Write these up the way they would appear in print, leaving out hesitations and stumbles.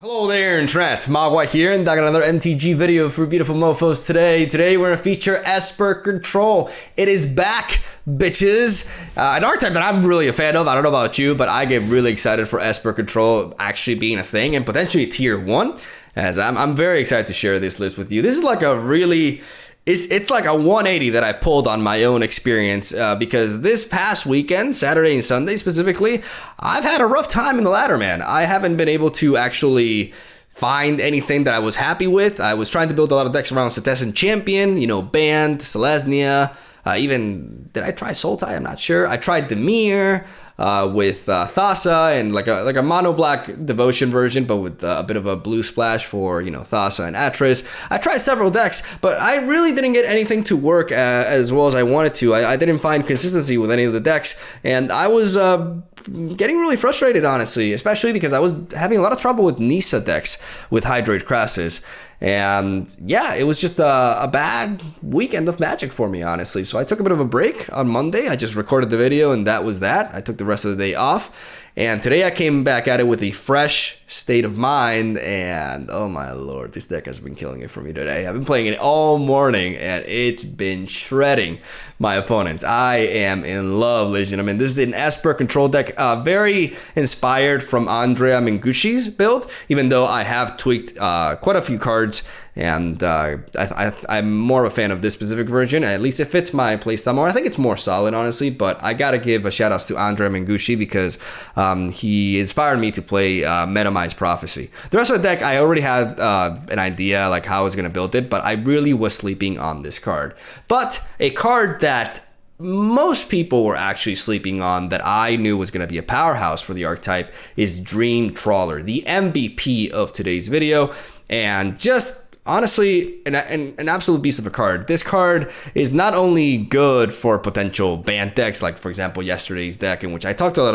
Hello there, internet. Mogwai here, and I got another MTG video for beautiful mofos today. Today we're gonna feature Esper Control. It is back, bitches. An archetype that I'm really a fan of. I don't know about you, but I get really excited for Esper Control actually being a thing and potentially tier 1. As I'm very excited to share this list with you. This is like a really... It's like a 180 that I pulled on my own experience because this past weekend, Saturday and Sunday specifically, I've had a rough time in the ladder, man. I haven't been able to actually find anything that I was happy with. I was trying to build a lot of decks around Cetessan Champion, you know, Band, Selesnya, even, did I try Sultai? I'm not sure. I tried Demir. With Thassa and like a mono black devotion version, but with a bit of a blue splash for, you know, Thassa and Atris. I tried several decks, but I really didn't get anything to work as well as I wanted to. I didn't find consistency with any of the decks, and I was getting really frustrated, honestly, especially because I was having a lot of trouble with Nissa decks with Hydrate Crassus. And yeah, it was just a bad weekend of Magic for me, honestly. So I took a bit of a break on Monday. I just recorded the video and that was that. I took the rest of the day off. And today I came back at it with a fresh state of mind. And oh my lord, this deck has been killing it for me today. I've been playing it all morning and it's been shredding my opponents. I am in love, ladies and gentlemen. This is an Esper Control deck, very inspired from Andrea Mengucci's build, even though I have tweaked quite a few cards. And I'm more of a fan of this specific version. At least it fits my playstyle more. I think it's more solid, honestly. But I gotta give a shout out to Andrea Mengucci because he inspired me to play Metamized Prophecy. The rest of the deck, I already had an idea like how I was gonna build it, but I really was sleeping on this card. But a card that most people were actually sleeping on that I knew was going to be a powerhouse for the archetype is Dream Trawler, the MVP of today's video. And just honestly, an absolute beast of a card. This card is not only good for potential banned decks, like for example yesterday's deck, in which I talked a lot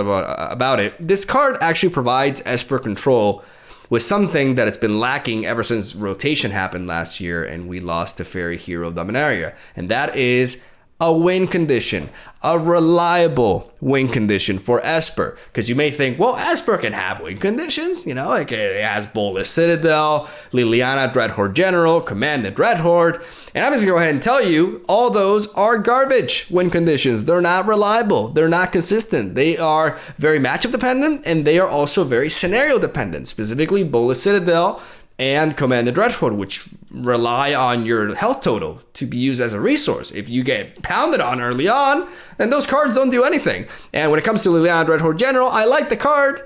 about it. This card actually provides Esper Control with something that it's been lacking ever since rotation happened last year and we lost to Fairy Hero Dominaria, and that is a win condition, a reliable win condition for Esper. Because you may think, well, Esper can have win conditions, you know, like it has Bolas Citadel, Liliana Dreadhorde General, Command the Dreadhorde, and I'm just gonna go ahead and tell you, all those are garbage win conditions. They're not reliable, they're not consistent, they are very matchup dependent, and they are also very scenario dependent, specifically Bolas Citadel and Command the Dreadhorde, which rely on your health total to be used as a resource. If you get pounded on early on, then those cards don't do anything. And when it comes to Liliana Dreadhorde General, I like the card,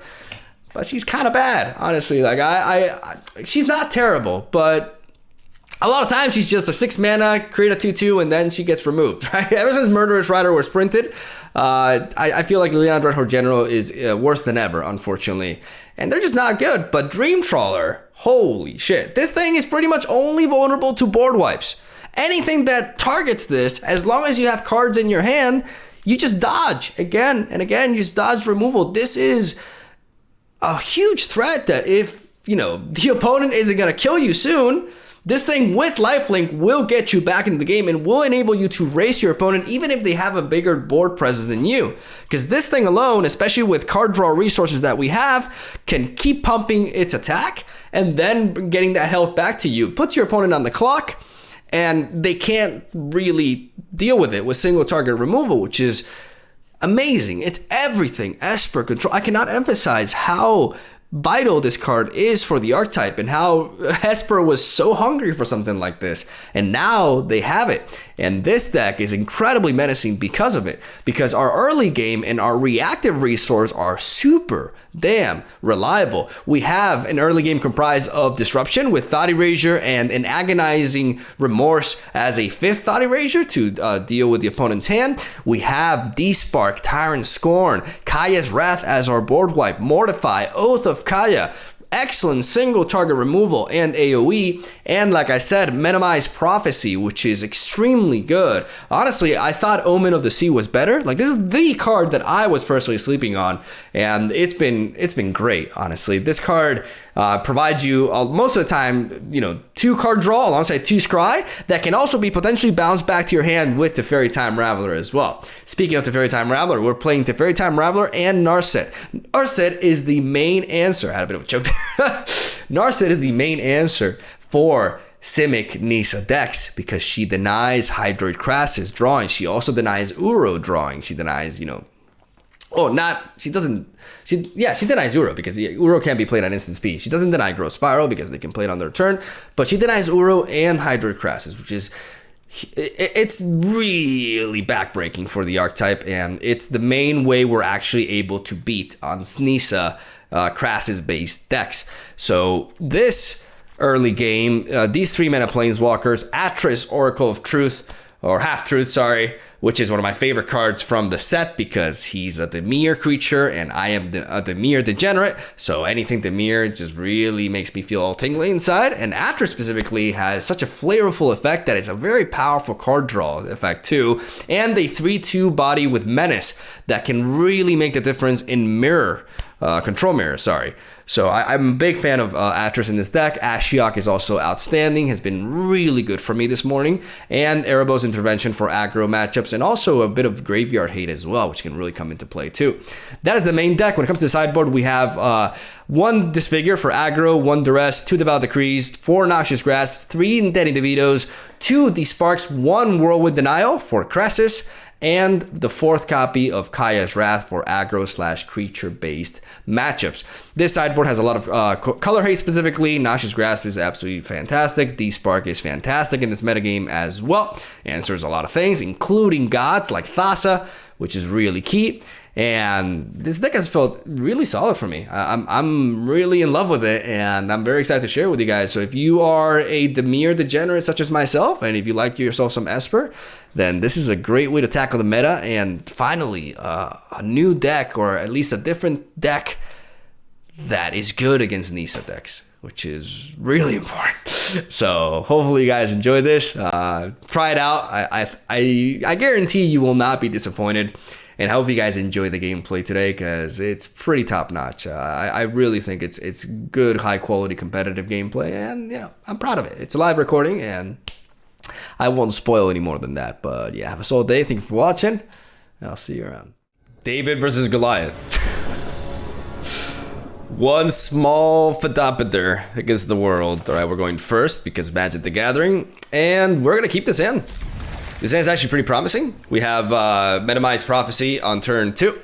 but she's kind of bad, honestly. Like she's not terrible, but a lot of times she's just a 6 mana, create a 2/2, and then she gets removed, right? Ever since Murderous Rider was printed, I feel like Liliana Dreadhorde General is worse than ever, unfortunately. And they're just not good. But Dream Trawler, holy shit. This thing is pretty much only vulnerable to board wipes. Anything that targets this, as long as you have cards in your hand, you just dodge again and again. You just dodge removal. This is a huge threat that if, you know, the opponent isn't going to kill you soon, this thing with lifelink will get you back into the game and will enable you to race your opponent even if they have a bigger board presence than you. Because this thing alone, especially with card draw resources that we have, can keep pumping its attack and then getting that health back to you. Puts your opponent on the clock and they can't really deal with it with single target removal, which is amazing. It's everything. Esper Control. I cannot emphasize how vital this card is for the archetype and how Esper was so hungry for something like this, and now they have it. And this deck is incredibly menacing because of it, because our early game and our reactive resource are super damn reliable. We have an early game comprised of Disruption with Thought Erasure and an Agonizing Remorse as a 5th Thought Erasure to deal with the opponent's hand. We have Despark, Tyrant Scorn, Kaya's Wrath as our board wipe, Mortify, Oath of Kaya, excellent single target removal and AoE, and like I said, Metamized Prophecy, which is extremely good. Honestly, I thought Omen of the Sea was better. Like, this is the card that I was personally sleeping on, and it's been great, honestly. This card provides you most of the time, you know, 2 card draw alongside 2 scry that can also be potentially bounced back to your hand with Teferi Time Raveler as well. Speaking of Teferi Time Raveler, we're playing Teferi Time Raveler and Narset. Narset is the main answer. I had a bit of a joke there. Narset is the main answer for Simic Nissa decks because she denies Hydroid Krasis drawing. She also denies Uro drawing. She denies, she denies Uro because Uro can't be played on instant speed. She doesn't deny Growth Spiral because they can play it on their turn, but she denies Uro and Hydroid Krasis, which is, it's really backbreaking for the archetype, and it's the main way we're actually able to beat on Nissa Krasis-based decks. So this early game, these 3-mana Planeswalkers, Atris, Oracle of Truth, or Half-Truth, sorry, which is one of my favorite cards from the set because he's a Dimir creature and I am a Dimir degenerate, so anything Dimir just really makes me feel all tingly inside. And Atris specifically has such a flavorful effect that it's a very powerful card draw effect too, and a 3/2 body with Menace that can really make the difference in Control Mirror, sorry. So I'm a big fan of Atris in this deck. Ashiok is also outstanding, has been really good for me this morning. And Erebos Intervention for aggro matchups, and also a bit of Graveyard Hate as well, which can really come into play too. That is the main deck. When it comes to the sideboard, we have 1 Disfigure for aggro, 1 Duress, 2 Devout Decrees, 4 Noxious Grasps, 3 Deadly DeVitos, 2 Desparks, 1 Whirlwind Denial for Krasis, and the 4th copy of Kaya's Wrath for aggro/creature-based matchups. This sideboard has a lot of color hate specifically. Noxious Grasp is absolutely fantastic. Despark is fantastic in this metagame as well. Answers a lot of things, including gods like Thassa, which is really key. And this deck has felt really solid for me. I'm really in love with it, and I'm very excited to share it with you guys. So if you are a Dimir degenerate such as myself, and if you like yourself some Esper, then this is a great way to tackle the meta. And finally, a new deck, or at least a different deck that is good against Nissa decks, which is really important. So hopefully you guys enjoy this. Try it out. I guarantee you will not be disappointed. And I hope you guys enjoy the gameplay today because it's pretty top notch. I really think it's good, high quality, competitive gameplay, and I'm proud of it. It's a live recording, and I won't spoil any more than that. But yeah, have a solid day. Thank you for watching. I'll see you around. David versus Goliath. One small Fedopiter against the world. All right, we're going first because Magic the Gathering, and we're gonna keep this in. This hand is actually pretty promising. We have Metamized Prophecy on turn 2.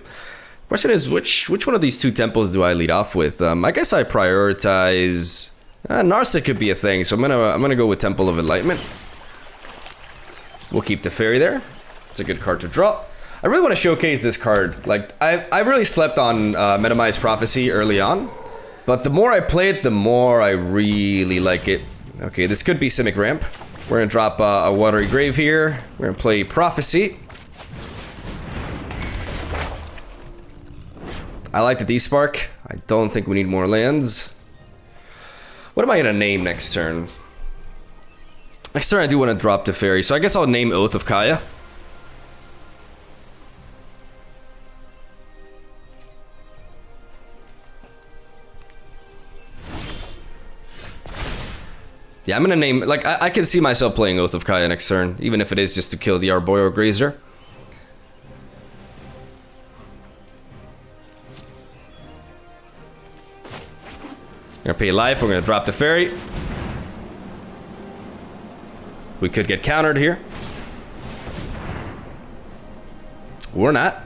Question is, which one of these 2 temples do I lead off with? I guess I prioritize Narset could be a thing, so I'm gonna go with Temple of Enlightenment. We'll keep the fairy there. It's a good card to draw. I really want to showcase this card. Like I really slept on Metamized Prophecy early on, but the more I play it, the more I really like it. Okay, this could be Simic Ramp. We're gonna drop a Watery Grave here. We're gonna play Prophecy. I like the Despark. I don't think we need more lands. What am I gonna name next turn? Next turn I do want to drop the fairy, so I guess I'll name Oath of Kaya. Yeah, I'm gonna name, like, I can see myself playing Oath of Kaya next turn, even if it is just to kill the Arboreal Grazer. We're gonna pay life, we're gonna drop the fairy. We could get countered here. Or not.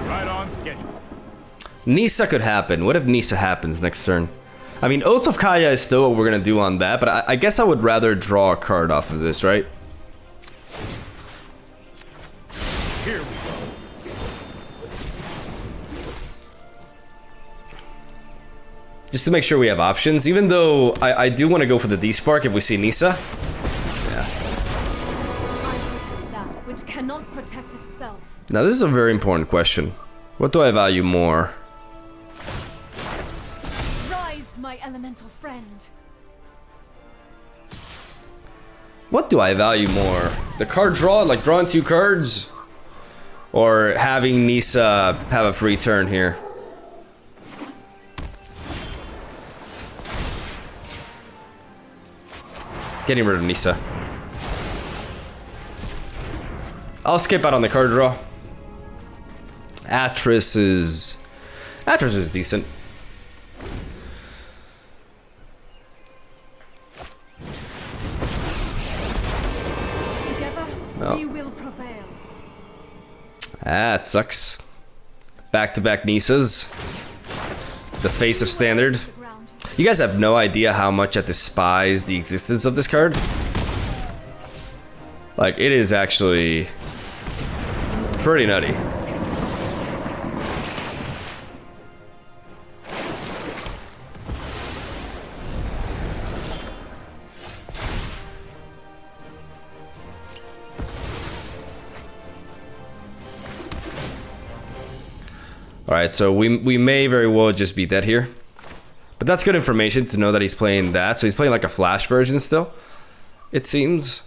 Right on schedule. Nissa could happen. What if Nissa happens next turn? I mean, Oath of Kaya is still what we're gonna do on that, but I guess I would rather draw a card off of this, right? Here we go. Just to make sure we have options, even though I do want to go for the Despark if we see Nissa. Yeah. I protect that which cannot protect itself. Now this is a very important question. What do I value more? Rise, my elemental friend. What do I value more? The card draw, like drawing 2 cards? Or having Nissa have a free turn here? Getting rid of Nissa. I'll skip out on the card draw. Atris is Atros is decent. Together, No. we will prevail. That sucks. Back-to-back Nisas. The face of standard. The ground. You guys have no idea how much I despise the existence of this card. Like, it is actually pretty nutty. Alright, so we may very well just be dead here. But that's good information to know that he's playing that. So he's playing like a flash version still, it seems.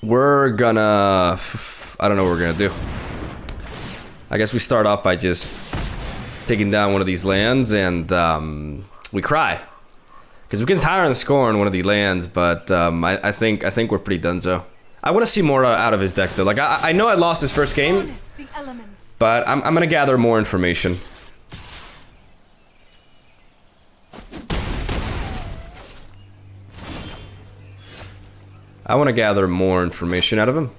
We're gonna... I don't know what we're gonna do. I guess we start off by just taking down one of these lands and we cry. Because we can tire and score on one of the lands, but I think we're pretty donezo. I want to see more out of his deck though. Like I know I lost his first game, Harness the elements. but I'm gonna gather more information. I want to gather more information out of him.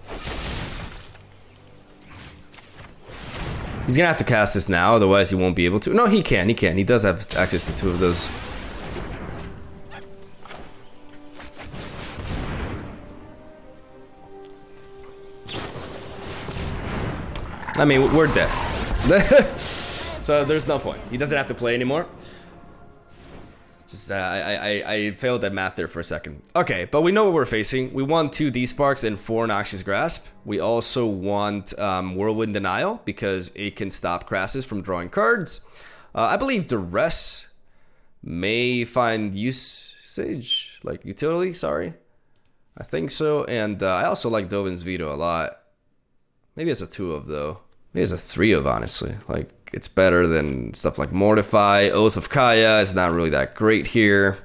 He's gonna have to cast this now, otherwise he won't be able to. No, he can. He does have access to two of those. I mean, we're dead. So there's no point. He doesn't have to play anymore. Just I failed at math there for a second. Okay, but we know what we're facing. We want 2 D-Sparks and 4 Noxious Grasp. We also want Whirlwind Denial because it can stop Crassus from drawing cards. I believe Duress may find usage, like utility, sorry. I think so, and I also like Dovin's Veto a lot. Maybe it's a 2 of though. Maybe it's a 3 of, honestly. Like, it's better than stuff like Mortify. Oath of Kaya is not really that great here.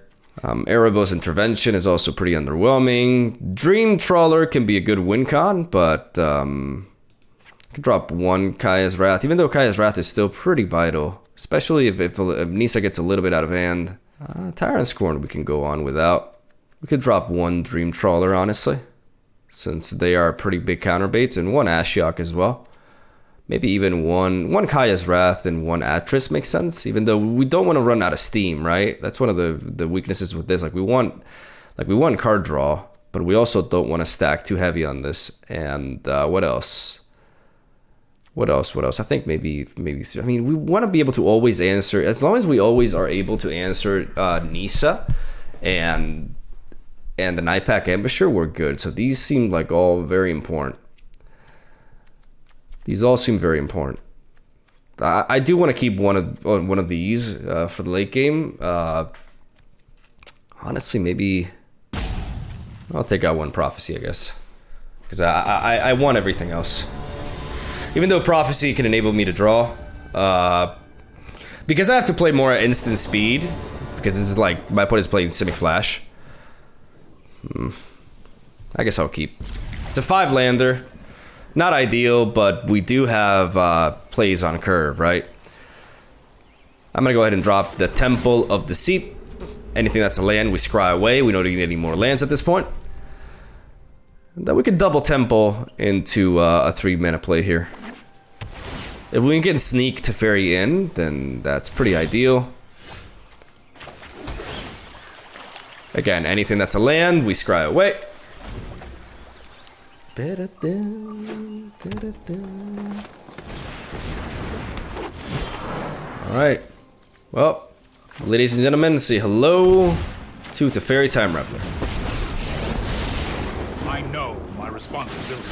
Erebos Intervention is also pretty underwhelming. Dream Trawler can be a good win con, but I can drop 1 Kaya's Wrath, even though Kaya's Wrath is still pretty vital, especially if Nisa gets a little bit out of hand. Tyrant Scorn we can go on without. We could drop 1 Dream Trawler, honestly, since they are pretty big counterbaits, and 1 Ashiok as well. Maybe even one Kaya's Wrath and 1 Atris makes sense, even though we don't want to run out of steam, right? That's one of the weaknesses with this. We want card draw, but we also don't want to stack too heavy on this. And what else? What else? I think maybe I mean, we want to be able to always answer, as long as we always are able to answer Nisa and the Nightpack Ambusher, we're good. So these seem like all very important. These all seem very important. I do want to keep one of these for the late game. Honestly, maybe I'll take out 1 Prophecy, I guess, because I want everything else. Even though Prophecy can enable me to draw, because I have to play more at instant speed, because this is like my opponent's playing Simic Flash. I guess I'll keep. It's a 5-lander. Not ideal, but we do have plays on curve, right? I'm gonna go ahead and drop the Temple of Deceit. Anything that's a land, we scry away. We don't need any more lands at this point. And then we can double Temple into a 3-mana play here. If we can sneak Teferi in, then that's pretty ideal. Again, anything that's a land, we scry away. Alright. Well, ladies and gentlemen, say hello to the Fairy Time Reveler. I know my responsibility.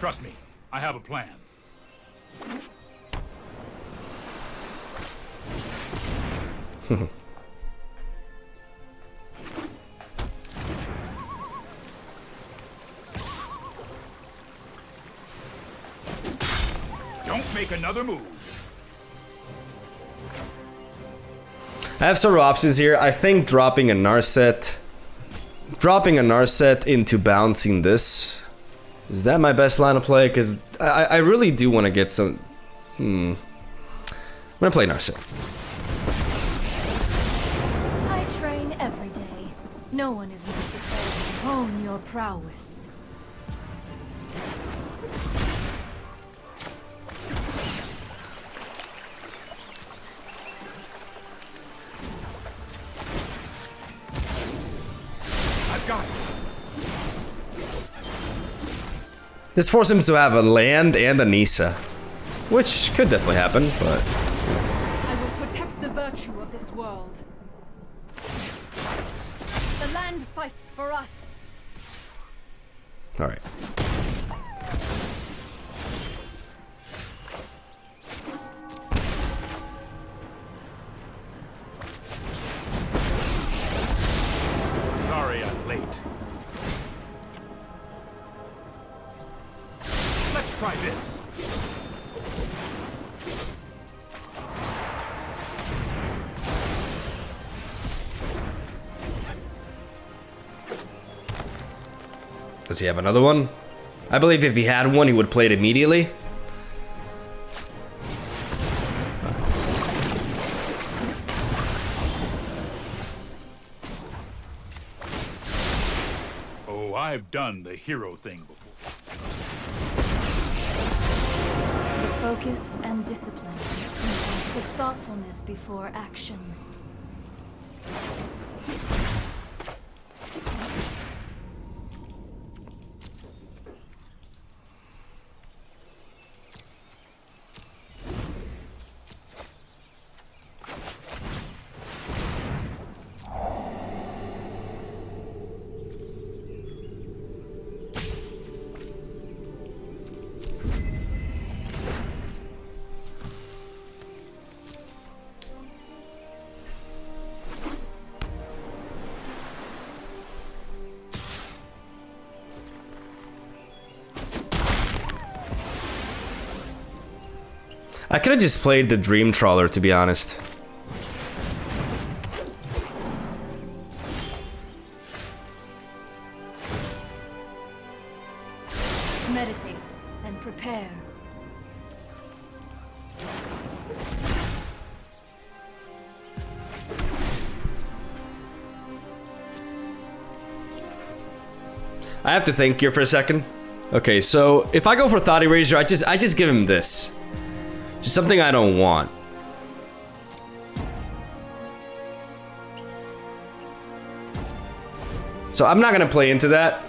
Trust me, I have a plan. Don't make another move. I have several options here. I think dropping a Narset into bouncing this. Is that my best line of play? Because I really do want to get some... gonna play Narset. I train every day. No one is more prepared to hone your prowess. I've got it. This forces him to have a land and a Nisa, which could definitely happen, but I will protect the virtue of this world. The land fights for us. all right. Sorry I'm late. Let's try this. Does he have another one? I believe if he had one, he would play it immediately. Oh, I've done the hero thing before. Be focused and disciplined. With thoughtfulness before action. I could have just played the Dream Trawler, to be honest. Meditate and prepare. I have to think here for a second. Okay, so if I go for Thought Eraser, I just give him this. Just something I don't want. So I'm not gonna play into that.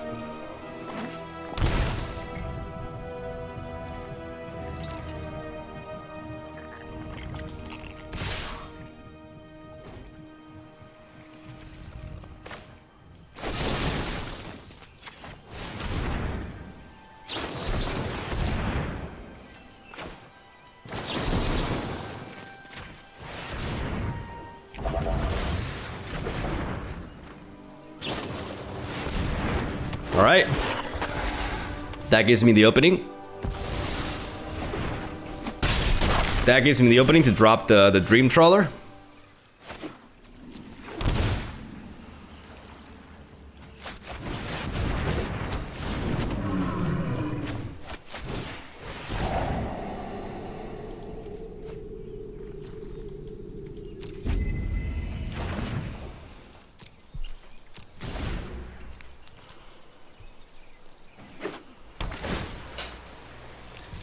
All right, that gives me the opening. That gives me the opening to drop the Dream Trawler.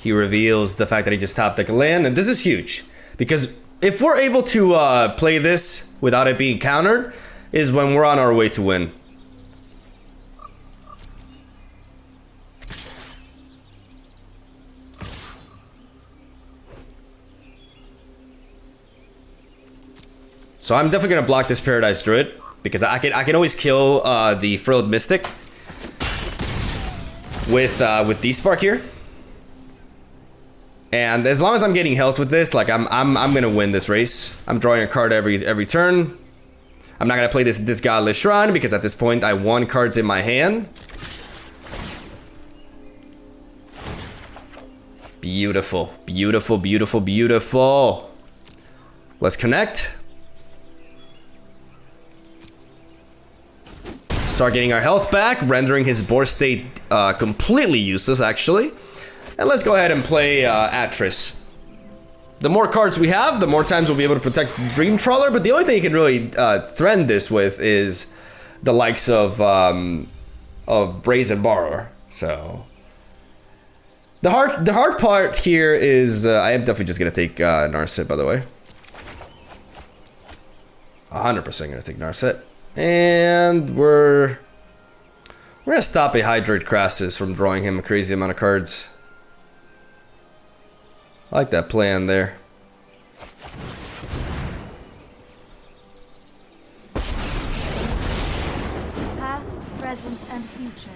He reveals the fact that he just tapped like a land, and this is huge because if we're able to play this without it being countered, is when we're on our way to win. So I'm definitely gonna block this Paradise Druid because I can always kill the Frilled Mystic with D-Spark here. And as long as I'm getting health with this, like I'm gonna win this race. I'm drawing a card every turn. I'm not gonna play this Godless Shrine because at this point I won cards in my hand. Beautiful, beautiful, beautiful, beautiful. Let's connect. Start getting our health back, rendering his board state completely useless actually. And let's go ahead and play Atris. the more cards we have, the more times we'll be able to protect Dream Trawler. But the only thing you can really threaten this with is the likes of Brazen Borrower. So the hard part here is I am definitely just gonna take Narset, by the way. 100% gonna take Narset, and we're gonna stop a Hydrate Crassus from drawing him a crazy amount of cards. I like that plan there. Past, present, and future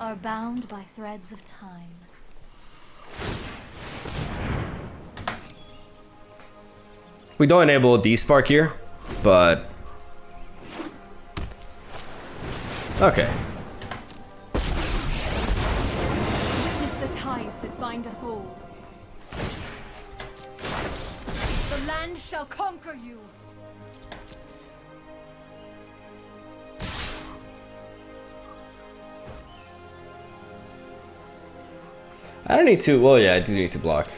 are bound by threads of time. We don't enable D-Spark here, but okay. Witness the ties that bind us all. The land shall conquer you. I don't need to. Well, yeah, I do need to block.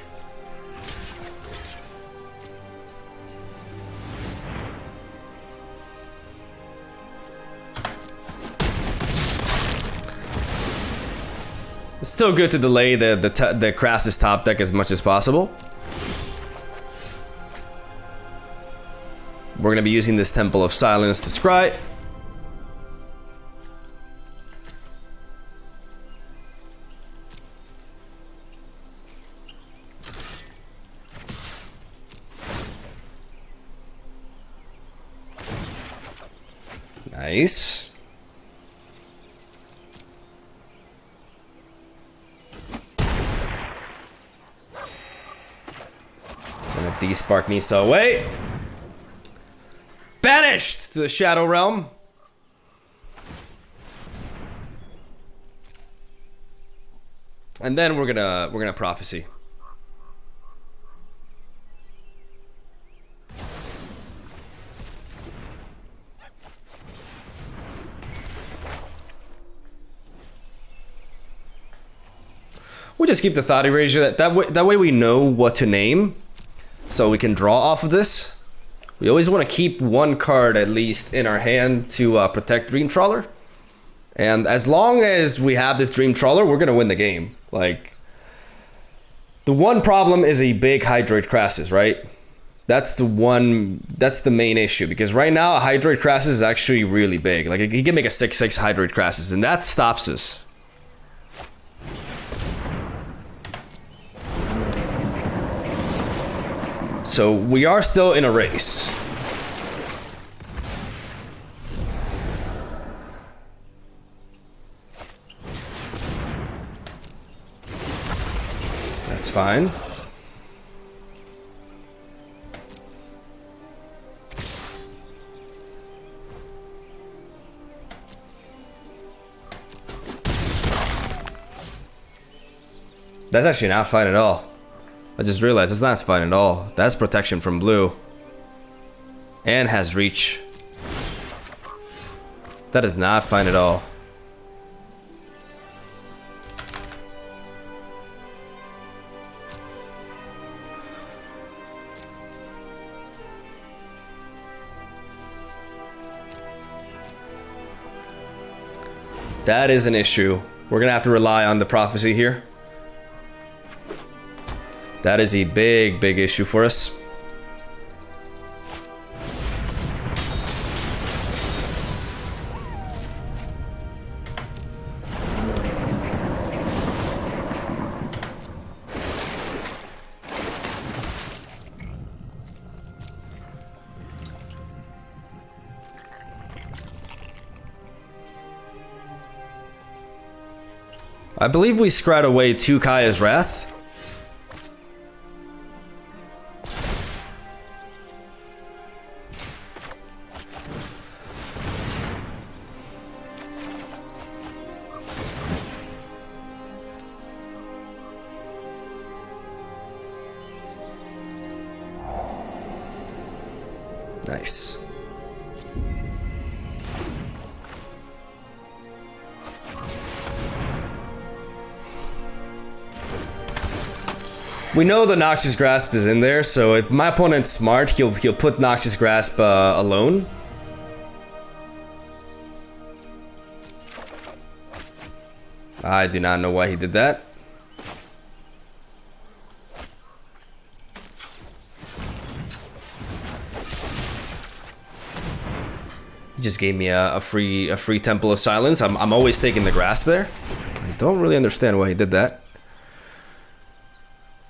It's still good to delay the Crassus top deck as much as possible. We're gonna be using this Temple of Silence to scry. Nice. Gonna D-Spark Nisa away. Banished to the Shadow Realm. And then we're gonna Prophecy. We'll just keep the Thought Erasure. That way we know what to name, so we can draw off of this. We always want to keep one card at least in our hand to protect Dream Trawler. And as long as we have this Dream Trawler, we're gonna win the game. Like, the one problem is a big Hydrate Crassus, right? That's the main issue, because right now a Hydrate Crassus is actually really big. Like, he can make a 6/6 Hydrate Crassus, and that stops us. So we are still in a race. That's fine. That's actually not fine at all. I just realized it's not fine at all. That's protection from blue. And has reach. That is not fine at all. That is an issue. We're gonna have to rely on the Prophecy here. That is a big, big issue for us. I believe we scryed away 2 Kaya's Wrath. Nice. We know the Noxious Grasp is in there, so if my opponent's smart, he'll put Noxious Grasp alone. I do not know why he did that. He just gave me a free Temple of Silence. I'm always taking the Grasp there. I don't really understand why he did that.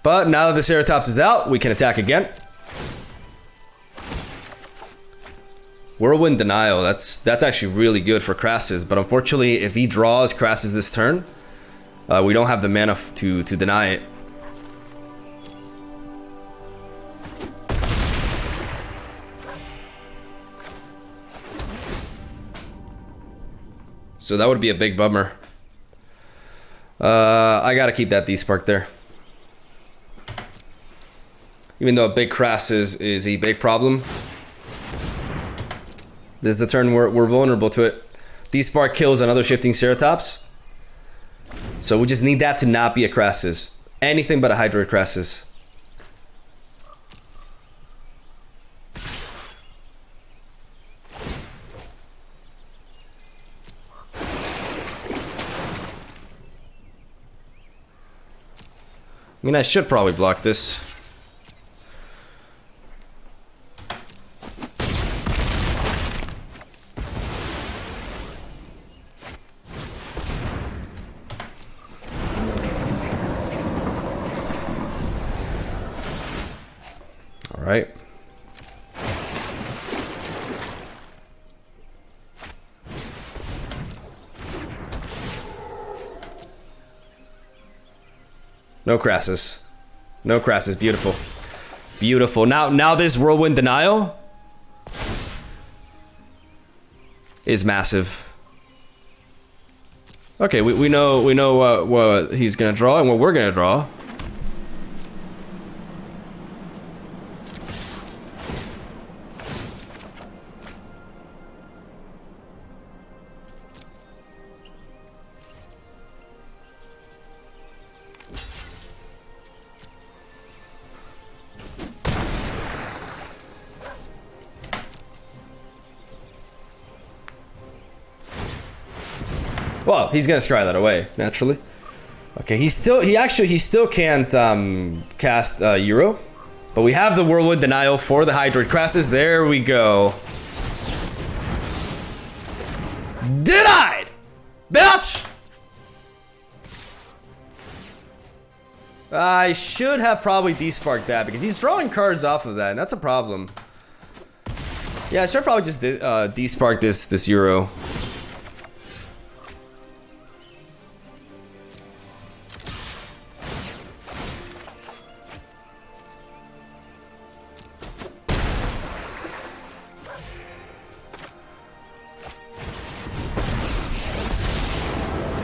But now that the Ceratops is out, we can attack again. Whirlwind Denial, that's actually really good for Crassus, but unfortunately, if he draws Crassus this turn, we don't have the mana to deny it. So that would be a big bummer. I gotta keep that D-Spark there. Even though a big Crassus is a big problem. This is the turn we're vulnerable to it. D-Spark kills another Shifting Ceratops. So we just need that to not be a Crassus. Anything but a Hydroid Crassus. I mean, I should probably block this. All right. No Crassus. No Crassus. Beautiful. Beautiful. Now this Whirlwind Denial is massive. Okay, we know what he's gonna draw and what we're gonna draw. Well, he's gonna scry that away naturally. Okay, he still can't cast Euro, but we have the Whirlwind Denial for the Hydroid Crassus. There we go. Denied, bitch. I should have probably D-Sparked that because he's drawing cards off of that, and that's a problem. Yeah, I should probably just D-Spark this Euro.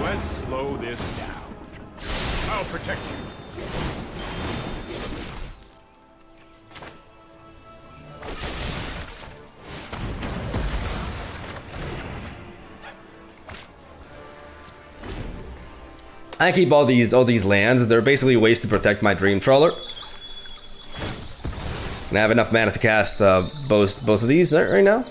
Let's slow this down. I'll protect you. I keep all these lands. They're basically ways to protect my Dream Trawler. And I have enough mana to cast both of these right now.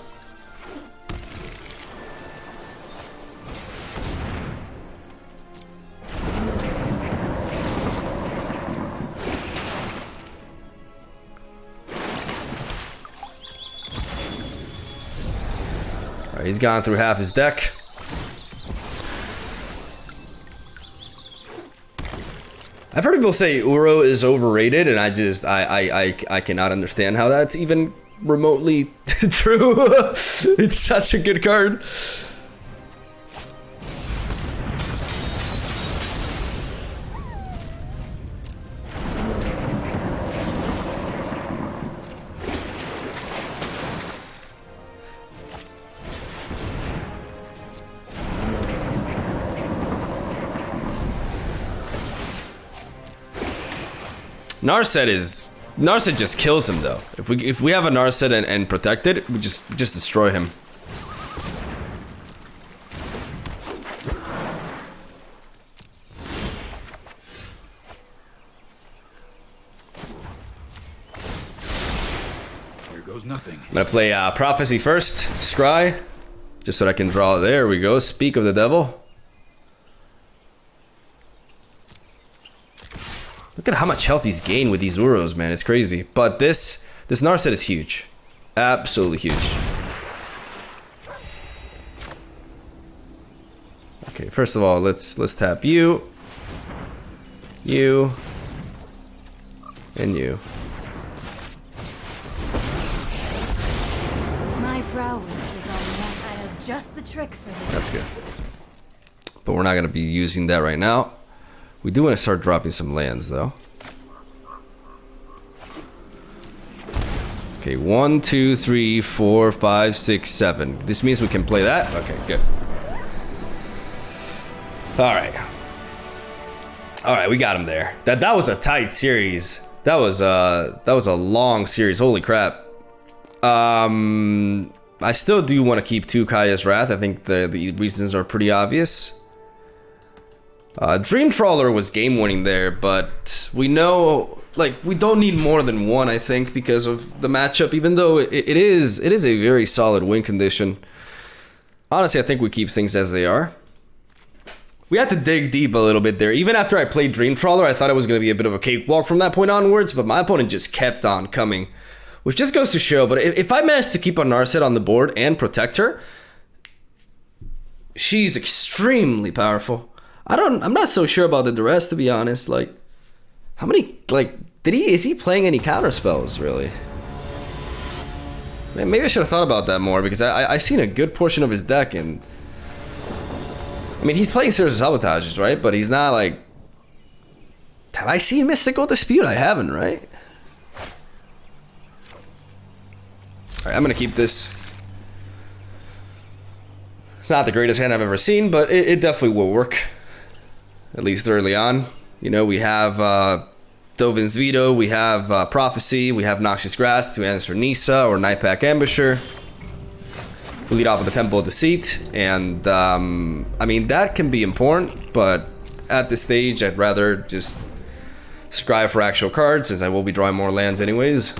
Alright, he's gone through half his deck. I've heard people say Uro is overrated, and I cannot understand how that's even remotely true. It's such a good card. Narset just kills him though. If we have a Narset and protect it, we just destroy him. goes nothing. I'm gonna play Prophecy first, Scry, just so that I can draw. There we go. Speak of the Devil. Look at how much health he's gained with these Uros, man. It's crazy. But this Narset is huge. Absolutely huge. Okay, first of all, let's tap you, and you. My prowess is on that. I have just the trick for this. That's good. But we're not gonna be using that right now. We do want to start dropping some lands, though. Okay, 1, 2, 3, 4, 5, 6, 7. This means we can play that. Okay, good. All right, we got him there. That was a tight series. That was a long series. Holy crap. I still do want to keep 2 Kaya's Wrath. I think the reasons are pretty obvious. Dream Trawler was game winning there, but we know, like, we don't need more than 1, I think, because of the matchup, even though it is a very solid win condition. Honestly, I think we keep things as they are. We had to dig deep a little bit there. Even after I played Dream Trawler, I thought it was going to be a bit of a cakewalk from that point onwards, but my opponent just kept on coming, which just goes to show. But if I manage to keep a Narset on the board and protect her, she's extremely powerful. I'm not so sure about the rest, to be honest. Like, how many, like, is he playing any counter spells, really? Man, maybe I should have thought about that more, because I've seen a good portion of his deck, and I mean, he's playing Theros Sabotages, right? But he's not like... Have I seen Mystical Dispute? I haven't, right? Alright, I'm gonna keep this. It's not the greatest hand I've ever seen, but it definitely will work. At least early on. You know, we have Dovin's Veto, we have Prophecy, we have Noxious Grass to answer Nissa or Nightpack Ambusher. We lead off with the Temple of Deceit, and I mean, that can be important, but at this stage, I'd rather just scry for actual cards, since I will be drawing more lands anyways.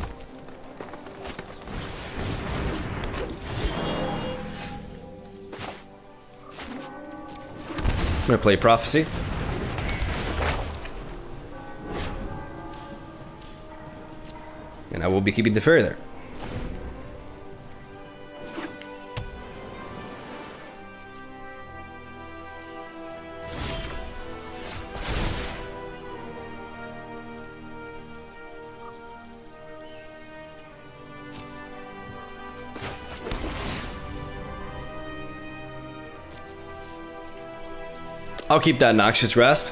I'm gonna play Prophecy. And I will be keeping the Fairy there. I'll keep that Noxious Grasp.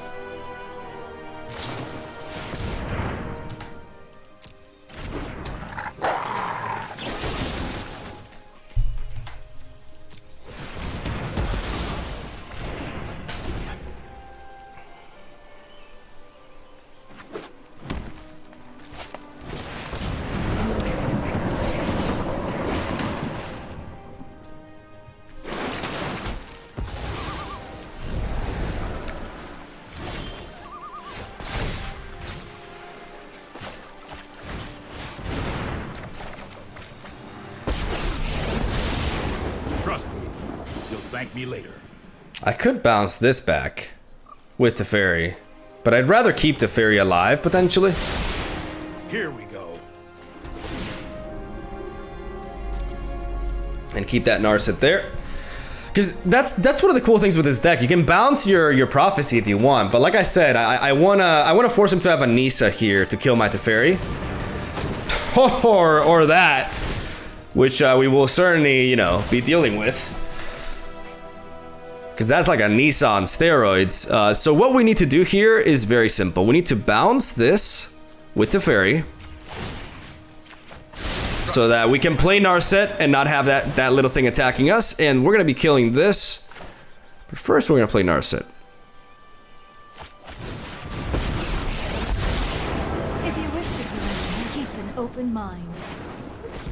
Thank me later. I could bounce this back with the Fairy, but I'd rather keep the Fairy alive, potentially. Here we go. And keep that Narset there. Because that's one of the cool things with this deck. You can bounce your Prophecy if you want, but like I said, I wanna force him to have a Nissa here to kill my Teferi. Or that, which we will certainly, you know, be dealing with. Because that's like a Nissa on steroids. So what we need to do here is very simple. We need to bounce this with the Fairy, so that we can play Narset and not have that little thing attacking us. And we're going to be killing this. But first we're going to play Narset. If you wish to surrender, keep an open mind.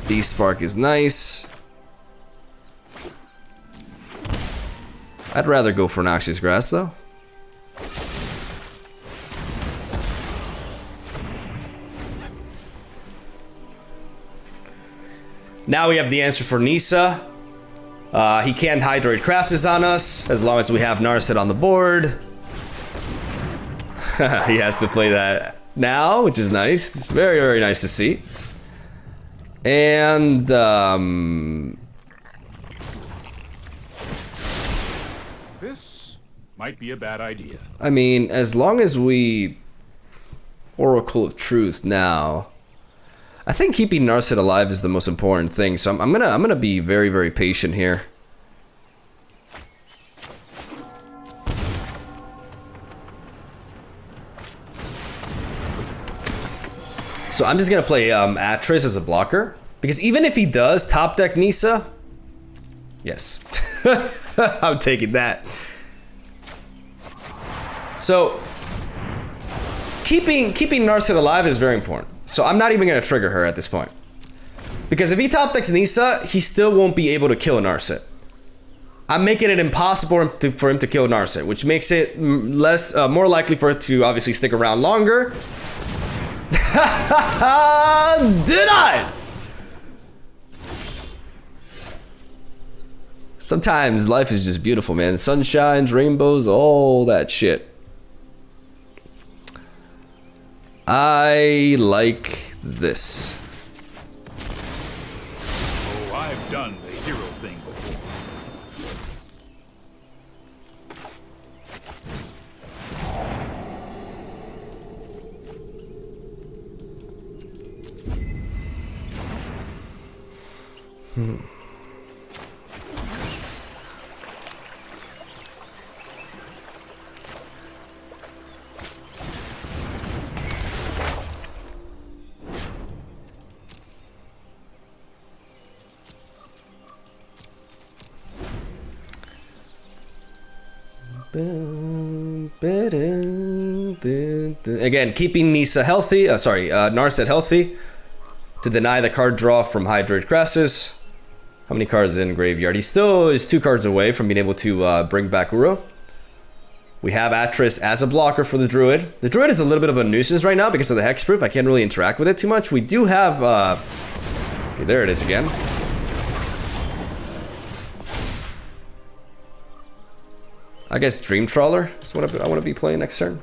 D-Spark is nice. I'd rather go for Noxious Grasp though. Now we have the answer for Nissa. He can't Hydroid Crassus on us as long as we have Narset on the board. He has to play that now, which is nice. It's very, very nice to see. And This might be a bad idea. I mean, as long as we Oracle of Truth now, I think keeping Narset alive is the most important thing. So I'm gonna be very, very patient here. So I'm just gonna play Atris as a blocker, because even if he does top deck Nissa, yes, I'm taking that. So keeping Narset alive is very important. So I'm not even gonna trigger her at this point, because if he top decks Nissa, he still won't be able to kill Narset. I'm making it impossible for him to kill Narset, which makes it more likely for it to obviously stick around longer. Did I? Sometimes life is just beautiful, man. Sunshines, rainbows, all that shit. I like this. Oh, I've done the hero thing before. Again, keeping Nissa healthy, Narset healthy, to deny the card draw from Hydroid Crassus. How many cards in graveyard? He still is 2 cards away from being able to bring back Uro. We have Atris as a blocker for the Druid. The Druid is a little bit of a nuisance right now because of the hexproof. I can't really interact with it too much. We do have, okay, there it is again. I guess Dream Trawler is what I want to be playing next turn.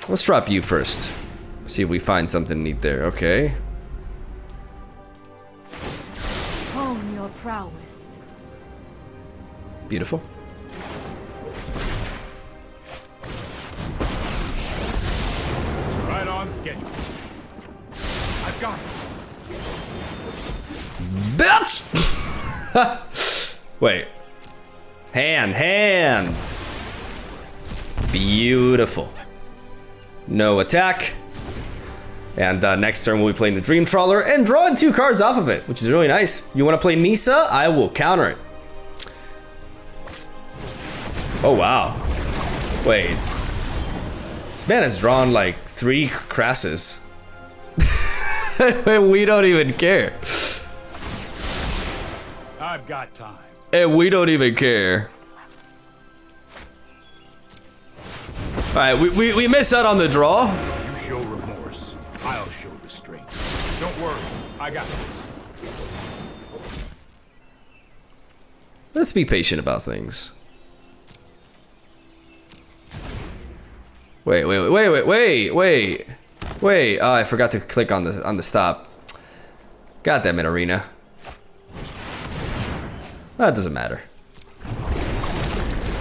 Let's drop you first. See if we find something neat there. Okay. Hone your prowess. Beautiful. Right on schedule. I've got it. Bitch! Wait. Hand. Beautiful. No attack. And next turn we'll be playing the Dream Trawler and drawing 2 cards off of it, which is really nice. You want to play Nissa? I will counter it. Oh, wow. Wait. This man has drawn like 3 Crassus. And we don't even care. I've got time. And we don't even care. Alright, we miss out on the draw. You show remorse. I'll show restraint. Don't worry. I got this. Let's be patient about things. Wait. Oh, I forgot to click on the stop. God damn it, Arena. That doesn't matter.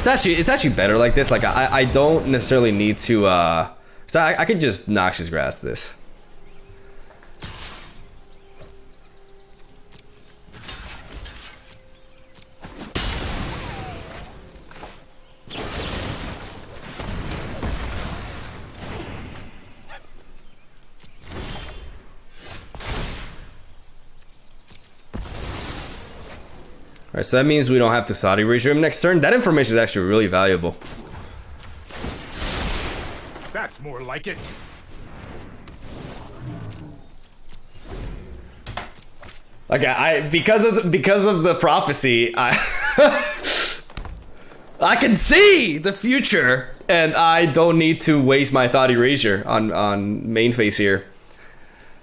It's actually better like this. Like I don't necessarily need to so I could just Noxious Grass this. Alright, so that means we don't have to Saudi regime next turn. That information is actually really valuable. That's more like it. Like because of the prophecy, I I can see the future And I don't need to waste my thought erasure on main phase here.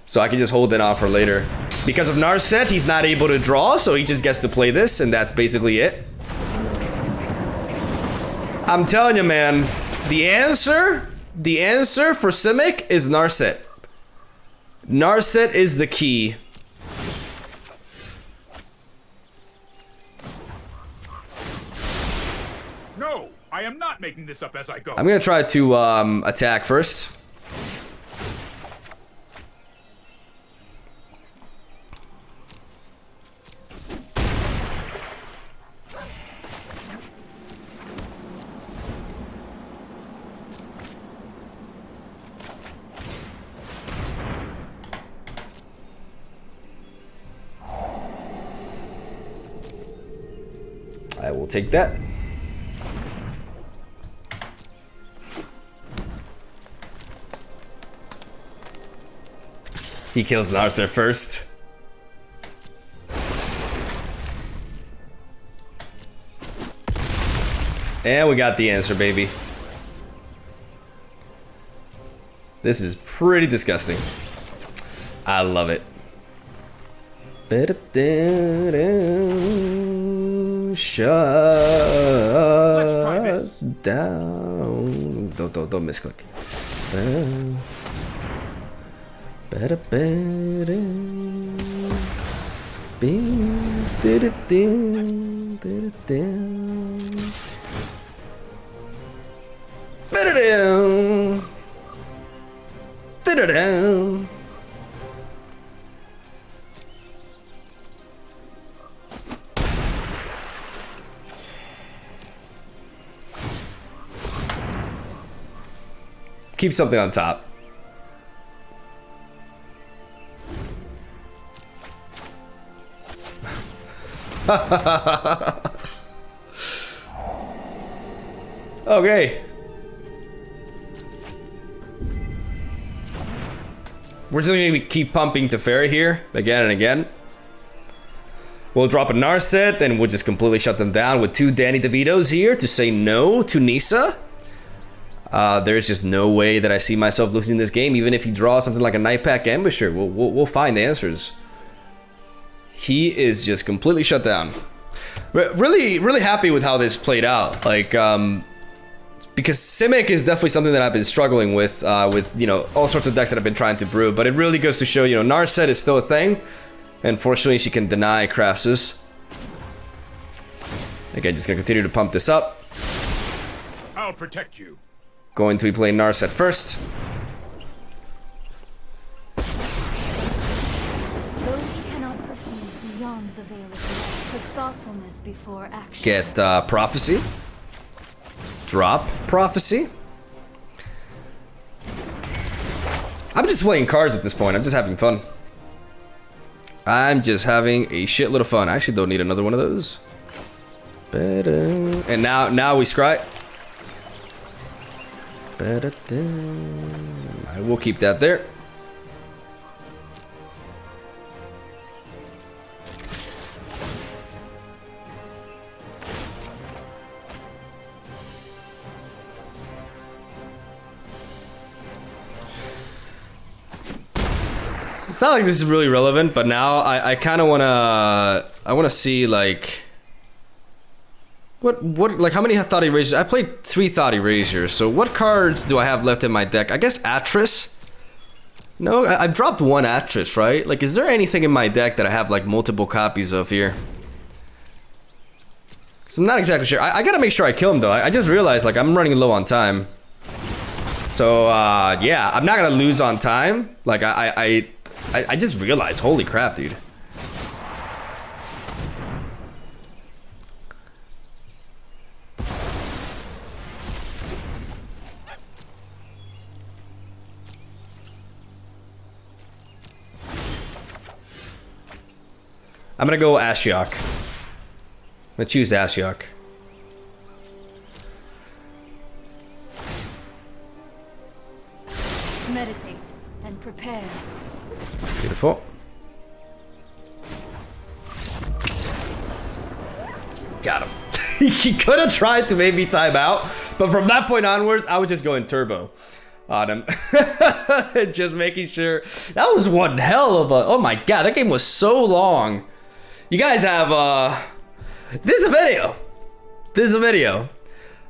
So I can just hold it on for later. Because of Narset, he's not able to draw, so he just gets to play this, and that's basically it. I'm telling you, man, the answer for Simic is Narset. Narset is the key. No, I am not making this up as I go. I'm gonna try to attack first. I will take that. He kills Narset first. And we got the answer, baby. This is pretty disgusting. I love it. Shut Let's try this. down. Don't misclick. Keep something on top. Okay. We're just gonna keep pumping Teferi here again and again. We'll drop a Narset, then we'll just completely shut them down with 2 Danny DeVitos here to say no to Nisa. There's just no way that I see myself losing this game, even if he draws something like a Nightpack Ambusher. We'll find answers. He is just completely shut down. Really happy with how this played out. Like, because Simic is definitely something that I've been struggling with you know, all sorts of decks that I've been trying to brew. But it really goes to show, you know, Narset is still a thing. Unfortunately, she can deny Crassus. Again, just gonna continue to pump this up. I'll protect you. Going to be playing Narset first. Those who cannot perceive beyond the veil of light, put thoughtfulness before action. Get Prophecy. Drop Prophecy. I'm just playing cards at this point. I'm just having fun. I'm just having a shitload of fun. I actually don't need another one of those. And now we scry. I will keep that there. It's not like this is really relevant, but now I kind of wanna see like what like how many Thought Erasers? I played 3 Thought Erasers, so what cards do I have left in my deck? I guess Atris. No, I've dropped 1 Atris, right? Like, is there anything in my deck that I have like multiple copies of here? Cause I'm not exactly sure. I gotta make sure I kill him though. I just realized like I'm running low on time. So yeah, I'm not gonna lose on time. Like I just realized, holy crap, dude. I'm gonna go Ashiok. I'm gonna choose Ashiok. Meditate and prepare. Beautiful. Got him. He could have tried to maybe time out, But from that point onwards, I was just going turbo on him. Just making sure. That was one hell of a... Oh my god, that game was so long. You guys have... This is a video. This is a video.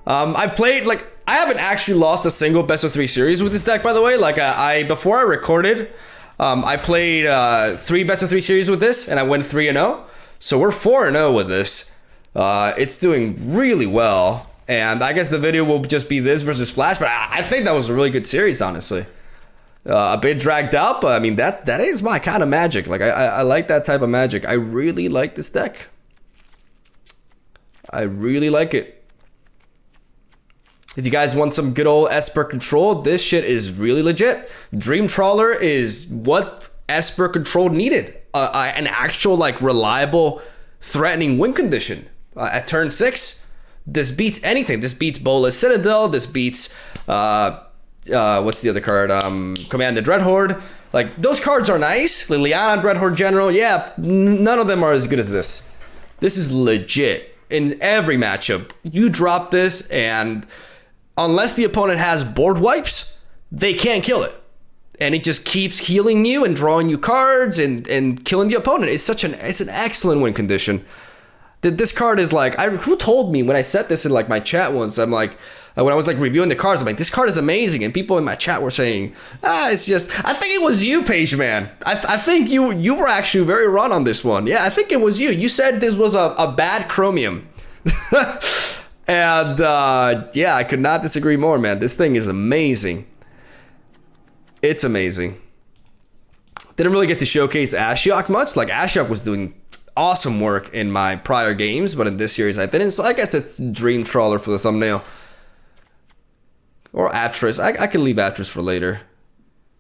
I played, like... I haven't actually lost a single best of 3 series with this deck, by the way. Like, before I recorded, I played 3 best of 3 series with this, and I went 3-0. So we're 4-0 with this. It's doing really well. And I guess the video will just be this versus Flash, but I think that was a really good series, honestly. A bit dragged out, but I mean, that is my kind of magic. Like, I like that type of magic. I really like this deck. I really like it. If you guys want some good old Esper control, this shit is really legit. Dream Trawler is what Esper control needed. An actual, like, reliable, threatening win condition. At turn 6, this beats anything. This beats Bolas Citadel. This beats, what's the other card? Command the Dreadhorde. Like, those cards are nice. Liliana, Dreadhorde General, yeah, none of them are as good as this. This is legit. In every matchup, you drop this and... unless the opponent has board wipes, they can't kill it. And it just keeps healing you and drawing you cards and killing the opponent. It's an excellent win condition. This card is like, who told me when I said this in like my chat once, I'm like, when I was like reviewing the cards, I'm like, this card is amazing. And people in my chat were saying, it's just, I think it was you, Page Man. I think you were actually very wrong on this one. Yeah, I think it was you. You said this was a bad Chromium. And yeah, I could not disagree more, man. This thing is amazing. It's amazing. Didn't really get to showcase Ashiok much. Like, Ashiok was doing awesome work in my prior games, but in this series I didn't. So I guess it's Dream Trawler for the thumbnail. Or Atris. I can leave Atris for later.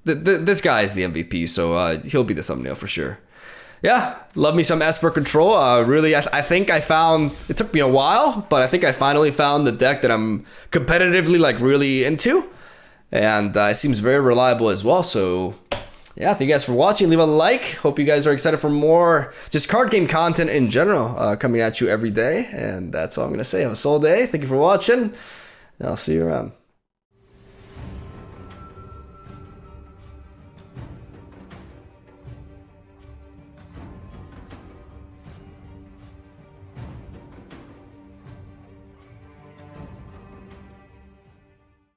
This guy is the MVP, so he'll be the thumbnail for sure. Yeah, love me some Esper control. Really, I think I found, it took me a while, but I think I finally found the deck that I'm competitively like really into. And it seems very reliable as well. So yeah, thank you guys for watching. Leave a like. Hope you guys are excited for more just card game content in general coming at you every day. And that's all I'm going to say. Have a soul day. Thank you for watching. And I'll see you around.